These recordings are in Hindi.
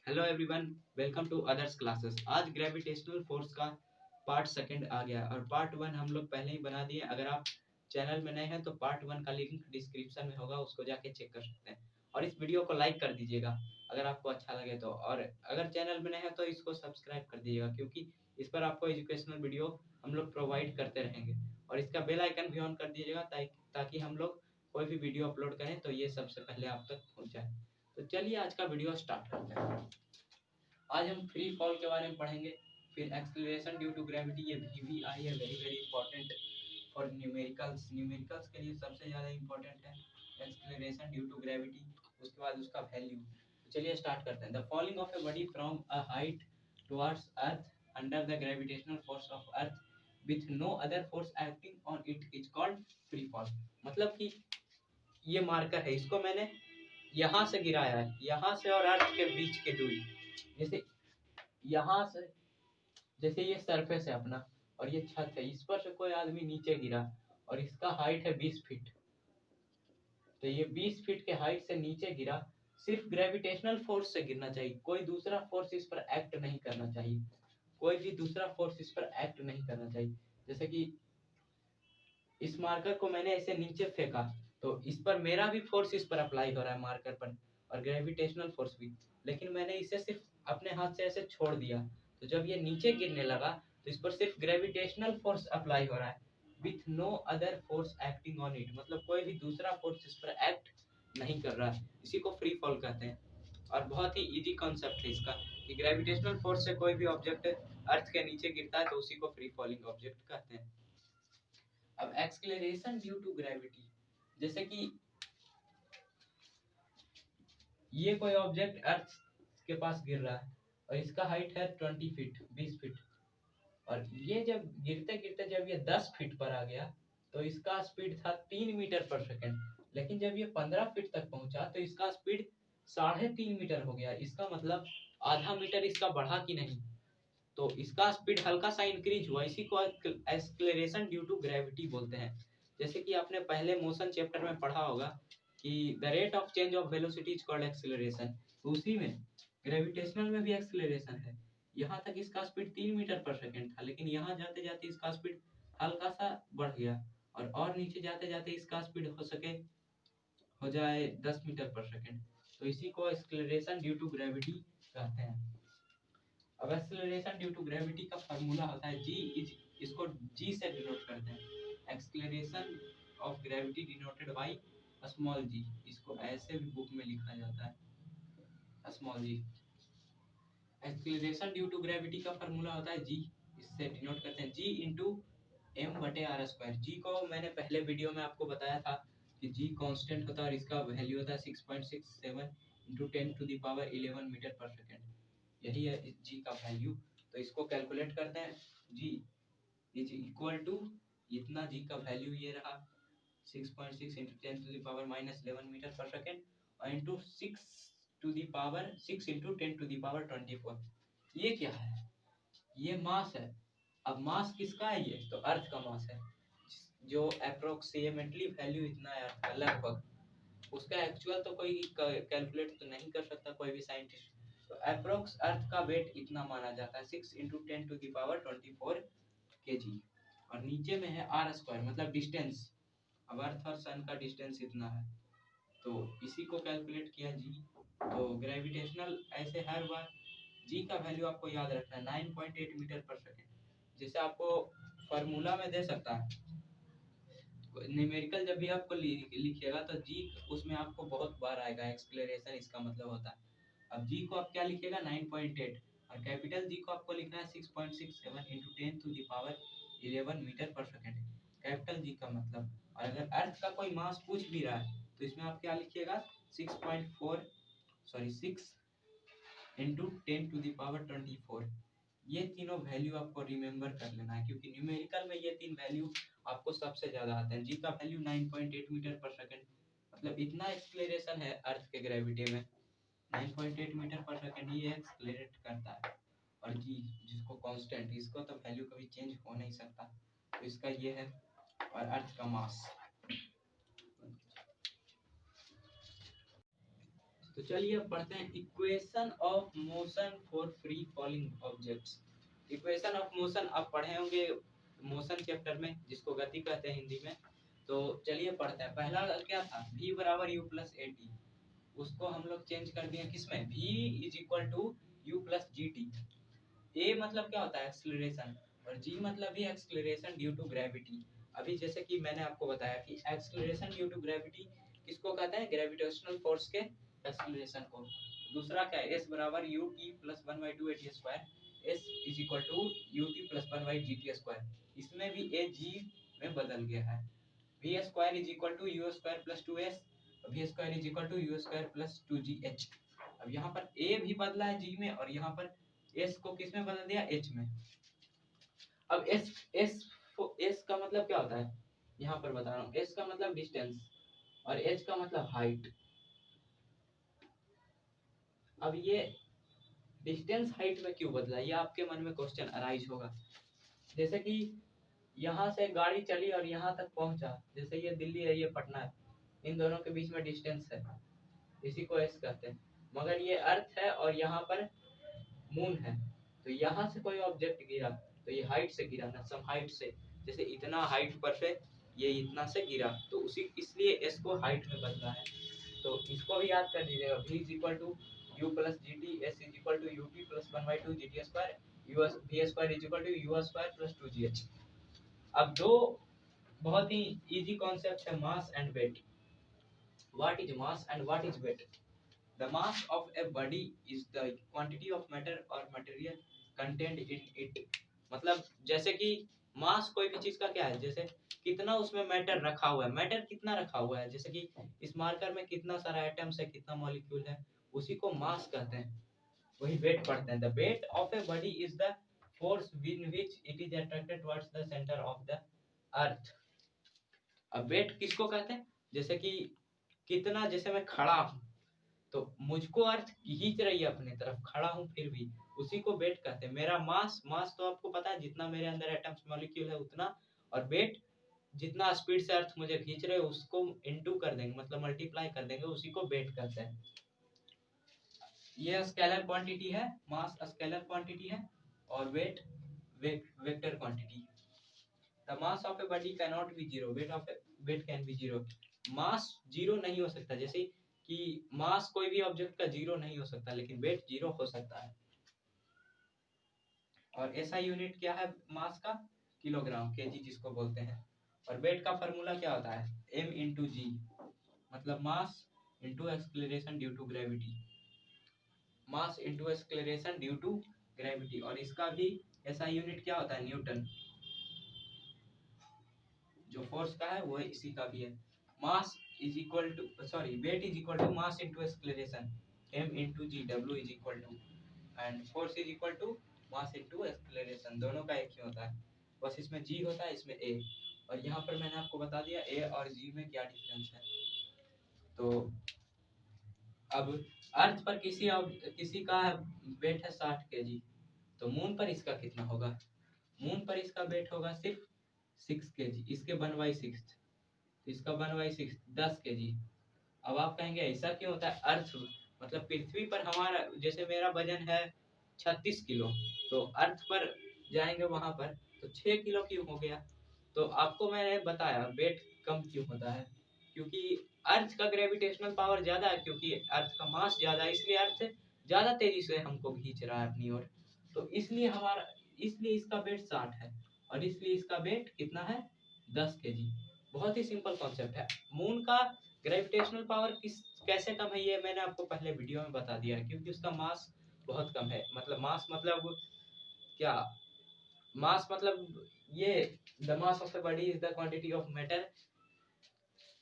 Hello everyone, welcome to others classes. आज ग्रेविटेशनल फोर्स का पार्ट सेकंड आ गया और पार्ट वन हम लोग पहले ही बना दिए। अगर आप चैनल में नए हैं तो पार्ट वन का लिंक डिस्क्रिप्शन में होगा, उसको जाके चेक कर सकते हैं। और इस वीडियो को लाइक कर दीजिएगा अगर आपको अच्छा लगे तो, और अगर चैनल में नए हैं तो इसको सब्सक्राइब कर दीजिएगा, क्योंकि इस पर आपको एजुकेशनल वीडियो हम लोग प्रोवाइड करते रहेंगे। और इसका बेल आइकन भी ऑन कर दीजिएगा ताकि हम लोग कोई भी वीडियो अपलोड करें तो ये सबसे पहले आप तक पहुँच जाए। तो चलिए आज का वीडियो स्टार्ट करते हैं। आज हम फ्री फॉल के बारे में पढ़ेंगे, फिर एक्सेलरेशन ड्यू टू ग्रेविटी, ये VVI है, very very important for numericals. Numericals के लिए सबसे ज़्यादा इंपॉर्टेंट है एक्सेलरेशन ड्यू टू ग्रेविटी, उसके बाद उसका वैल्यू। तो चलिए स्टार्ट करते हैं। The falling of a body from a height towards earth under the gravitational force of earth with no other force acting on it is called free fall. मतलब कि ये मार्कर है, इसको मैंने यहाँ से गिराया है, यहाँ से और अर्थ के बीच की दूरी, जैसे यहाँ से, जैसे ये सरफेस है अपना और ये छत है, इस पर से कोई आदमी नीचे गिरा और इसका हाइट है 20 फीट, तो ये 20 फीट के हाइट से नीचे गिरा। सिर्फ ग्रेविटेशनल फोर्स से गिरना चाहिए, कोई दूसरा फोर्स इस पर एक्ट नहीं करना चाहिए, कोई भी दूसरा फोर्स इस पर एक्ट नहीं करना चाहिए। जैसे कि इस मार्कर को मैंने ऐसे नीचे फेंका तो इस पर मेरा भी फोर्स इस पर अप्लाई हो रहा है मार्कर पर, और ग्रेविटेशनल फोर्स भी, लेकिन मैंने इसे सिर्फ अपने हाथ से ऐसे छोड़ दिया, तो जब ये नीचे गिरने लगा तो इस पर सिर्फ ग्रेविटेशनल फोर्स अप्लाई हो रहा है with no other force acting on it, मतलब कोई भी दूसरा फोर्स इस पर एक्ट नहीं कर रहा है। इसी को फ्री फॉल कहते हैं। और बहुत ही इजी कॉन्सेप्ट है इसका कि ग्रेविटेशनल फोर्स से कोई भी ऑब्जेक्ट अर्थ के नीचे गिरता है तो उसी को फ्री फॉलिंग ऑब्जेक्ट कहते हैं। अब एक्सेलरेशन ड्यू टू ग्रेविटी, जैसे कि ये कोई ऑब्जेक्ट अर्थ के पास गिर रहा है और इसका हाइट है 20 फीट, 20 फीट, और ये जब गिरते गिरते जब ये 10 फीट पर आ गया तो इसका स्पीड था 3 मीटर पर सेकंड, लेकिन जब ये 15 फीट तक पहुंचा तो इसका स्पीड 3.5 मीटर हो गया। इसका मतलब आधा मीटर इसका बढ़ा कि नहीं, तो इसका स्पीड हल्का सा इंक्रीज हुआ, इसी को एक्सेलरेशन ड्यू टू ग्रेविटी बोलते हैं। जैसे कि आपने पहले मोशन चैप्टर में पढ़ा होगा कि the rate of change of velocity is called acceleration, तो उसी में ग्रेविटेशनल में भी एक्सेलरेशन है। यहाँ तक इसका स्पीड 3 मीटर पर सेकंड था, लेकिन यहाँ जाते जाते इसका स्पीड हल्का सा बढ़ गया, और नीचे जाते जाते इसका स्पीड हो जाए 10 मीटर पर सेकंड, तो इसी को एक्सेलरेशन ड्यू टू ग्रेविटी कहते हैं। अब एक्सेलरेशन ड्यू टू ग्रेविटी का फार्मूला होता है जी इज, इसको जी से डिनोट करते हैं। Acceleration of gravity denoted by small G, इसको ऐसे भी बुक में लिखा जाता है small G. Acceleration due to gravity का फार्मूला होता है जी, इससे डिनोट करते हैं जी इंटू एम बटे आर स्क्वायर। जी को मैंने पहले वीडियो में आपको बताया था कि जी कांस्टेंट होता है और इसका वैल्यू होता है 6.67 इंटू 10⁻11 मीटर पर सेकेंड, यही है इस जी का वैल्यू। तो इसको कैलकुलेट करते हैं, जी इज इक्वल टू इतना, जी का वैल्यू ये रहा 6.6 इंटू 10⁻11 मीटर पर सेकेंड और इंटू 6 इंटू 10⁻24। ये क्या है? ये मास है। अब मास किसका है? ये तो अर्थ का मास है, जो अप्रोक्सीमेटली वैल्यू इतना है अर्थ का लगभग, उसका एक्चुअल तो कोई कैलकुलेट तो नहीं कर सकता कोई भी साइंटिस्ट, तो अप्रोक्स अर्थ का वेट इतना माना जाता है 6 इंटू 10⁻24 kg। और नीचे में है आर स्क्वायर, मतलब डिस्टेंस। अब अर्थ और सन का डिस्टेंस इतना है, तो इसी को कैलकुलेट किया जी। तो ग्रेविटेशनल ऐसे हर बार जी का वैल्यू आपको याद रखना है 9.8 मीटर पर सेकेंड, जैसे आपको फॉर्मूला में दे सकता है। न्यूमेरिकल जब भी आपको लिखिएगा तो जी उसमें आपको बहुत बार आएगा, एक्सेलरेशन इसका मतलब होता है। अब जी को आप क्या लिखिएगा 9.8, और कैपिटल जी को आपको लिखना है 6.67 इंटू 10⁻11 मीटर पर सेकेंड, कैपिटल जी का मतलब। और अगर अर्थ का कोई मास पूछ भी रहा है तो इसमें आप क्या लिखिएगा 6 इंटू 10⁻24। ये तीनों वैल्यू आपको रिमेम्बर कर लेना है, क्योंकि न्यूमेरिकल में ये तीन वैल्यू आपको सबसे ज्यादा आते हैं। जी का वैल्यू 9.8 मीटर पर सेकंड, मतलब इतना एक्सेलरेशन है अर्थ के ग्रेविटी में, 9.8 मीटर पर सेकंड ये एक्सेलरेट करता है। और जी जिसको कांस्टेंट, इसको तो वैल्यू कभी चेंज हो नहीं सकता, तो इसका ये है। और अर्थ का मास, तो चलिए अब पढ़ते हैं equation of motion for free falling objects. Equation of motion आप पढ़े होंगे मोशन चैप्टर में, जिसको गति कहते हैं हिंदी में। तो चलिए पढ़ते हैं। पहला क्या था, v बराबर u प्लस ए टी, उसको हम लोग चेंज कर दिए किसमें, v is equal to U plus G T. A मतलब क्या होता है, एक्सलरेशन, और जी मतलब भी एक्सलरेशन ड्यू टू ग्रेविटी। अभी जैसे कि मैंने आपको बताया कि एक्सलरेशन ड्यू टू ग्रेविटी किसको कहते हैं, ग्रेविटेशनल फोर्स के एक्सलरेशन को। दूसरा क्या है, एस बराबर U T plus one by two A T square, S is equal to U T plus one by G T square. इसमें भी ए जी में बदल गया है। V square is equal to U square plus two S, V square is equal to U square plus two G H. अब यहाँ पर ए भी बदला है जी में, और यहाँ पर एस को किस में बदल दिया, एच में। अब एस एस एस का मतलब क्या होता है, यहाँ पर बता रहा हूँ। एस का मतलब डिस्टेंस और एच का मतलब हाइट। अब ये डिस्टेंस हाइट में क्यों बदला, ये आपके मन में क्वेश्चन अराइज होगा। जैसे कि यहाँ से गाड़ी चली और यहाँ तक पहुंचा, जैसे ये दिल्ली है ये पटना है, इन दोनों के बीच में डिस्टेंस है, इसी को एस कहते हैं। मगर ये अर्थ है और यहाँ पर मून है, तो यहाँ से कोई ऑब्जेक्ट गिरा तो ये हाइट से गिरा ना, सम हाइट से। जैसे इतना हाइट पर से ये इतना से गिरा, तो उसी इसलिए एस को हाइट में बदला है। तो इसको भी याद कर लीजिएगा, v is equal to U plus G T, S is equal to U T plus one by two G T square, U V square is equal to U square plus two G H. अब दो बहुत ही इजी कॉन्सेप्ट है, mass and weight. What is mass and what is weight? The mass of a body is the quantity of matter or material contained in it। मतलब जैसे कि मास कोई भी चीज का क्या है, जैसे कितना उसमें मैटर रखा हुआ है, मैटर कितना रखा हुआ है, जैसे कि इस मार्कर में कितना सारा एटम्स है, कितना मॉलिक्यूल है, उसी को मास कहते हैं। वही वेट पढ़ते हैं। The weight of a body is the force win which it is attracted towards the centre of the earth. अब वेट किसको कहते हैं, जैसे कि कितना, जैसे मैं खड़ा हूँ तो मुझको अर्थ खींच रही है अपनी तरफ, खड़ा हूँ फिर भी, उसी को वेट कहते हैं। मेरा मास, मास तो आपको पता है जितना मेरे अंदर एटम्स मॉलिक्यूल है उतना, और वेट जितना स्पीड से अर्थ मुझे खींच रहे हो उसको इनटू कर देंगे, मतलब मल्टीप्लाई कर देंगे, उसी को वेट कहते हैं। ये स्केलर क्वांटिटी है, मास स्केलर क्वांटिटी है और weight vector quantity. The mass of a body can not be zero, weight can be zero. Mass zero नहीं हो सकता, जैसे कि मास कोई भी ऑब्जेक्ट का जीरो नहीं हो सकता, लेकिन वेट जीरो हो सकता है। और ऐसा यूनिट क्या है मास का, किलोग्राम, केजी जिसको बोलते हैं। और वेट का फॉर्मूला क्या होता है, m इंटू जी, मतलब mass into acceleration due to gravity, mass into acceleration due to gravity. और इसका भी ऐसा यूनिट क्या होता है, न्यूटन। जो फोर्स का है वो इसी का भी है। Mass is equal to sorry weight is equal to mass into acceleration, m into G, w is equal to, and force is equal to mass into acceleration. दोनों का एक ही होता है, बस इसमें g होता है, इसमें a। और यहाँ पर मैंने आपको बता दिया a और g में क्या डिफरेंस है। तो अब अर्थ पर किसी का वेट है 60 केजी, तो मून पर इसका कितना होगा, मून पर इसका वेट होगा सिर्फ 6 केजी, इसके 1/6, इसका 1/6 10 केजी। अब आप कहेंगे ऐसा क्यों होता है, अर्थ मतलब पृथ्वी पर हमारा, जैसे मेरा वजन है 36 किलो, तो अर्थ पर जाएंगे वहां पर तो 6 किलो क्यों हो गया। तो आपको मैंने बताया वेट कम क्यों होता है, क्योंकि अर्थ का ग्रेविटेशनल पावर ज्यादा है, क्योंकि अर्थ का मास ज्यादा है, इसलिए अर्थ ज्यादा तेजी से हमको खींच रहा है अपनी ओर। तो इसलिए इसका वेट 60 है, और इसलिए इसका वेट कितना है, 10 केजी। बहुत ही सिंपल कॉन्सेप्ट है। मून का ग्रेविटेशनल पावर कैसे कम है, ये मैंने आपको पहले वीडियो में बता दिया है, क्योंकि उसका मास बहुत कम है। मतलब मास मतलब क्या, मास मतलब ये, the mass of the body is the quantity of matter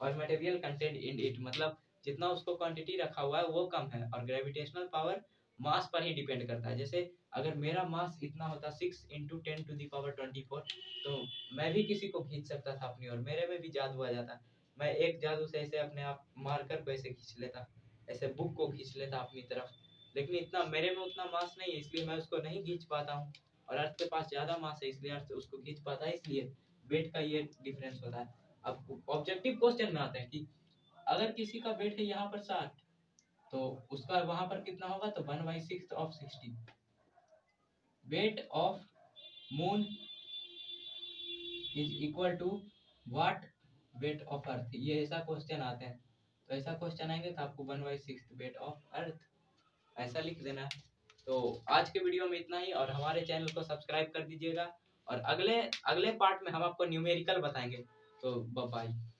और मटेरियल कंटेंट इन इट, मतलब जितना उसको क्वांटिटी रखा हुआ है वो कम है, और ग्रेविटेशनल पावर मास पर ही डिपेंड करता है। जैसे अगर मेरा मास इतना होता 6 इंटू 10⁻24, तो मैं भी किसी को खींच सकता था अपनी ओर, मेरे में भी जादू आ जाता, मैं एक जादू से ऐसे अपने आप मार्कर को ऐसे खींच लेता, ऐसे बुक को खींच लेता अपनी तरफ। लेकिन इतना मेरे में उतना मास नहीं है, इसलिए मैं उसको नहीं खींच पाता हूँ, और अर्थ के पास ज्यादा मास है इसलिए अर्थ उसको खींच पाता है, इसलिए वेट का ये डिफरेंस होता है। अब ऑब्जेक्टिव क्वेश्चन में आते हैं कि अगर किसी का वेट है यहाँ पर 60, तो उसका वहां पर कितना होगा, तो 1/6 of 60। Weight of moon is equal to what weight of earth, ये ऐसा क्वेश्चन आते हैं। तो ऐसा क्वेश्चन आएंगे तो आपको 1/6 वेट ऑफ अर्थ ऐसा लिख देना है। तो आज के वीडियो में इतना ही, और हमारे चैनल को सब्सक्राइब कर दीजिएगा, और अगले अगले पार्ट में हम आपको न्यूमेरिकल बताएंगे। तो बाय बाय।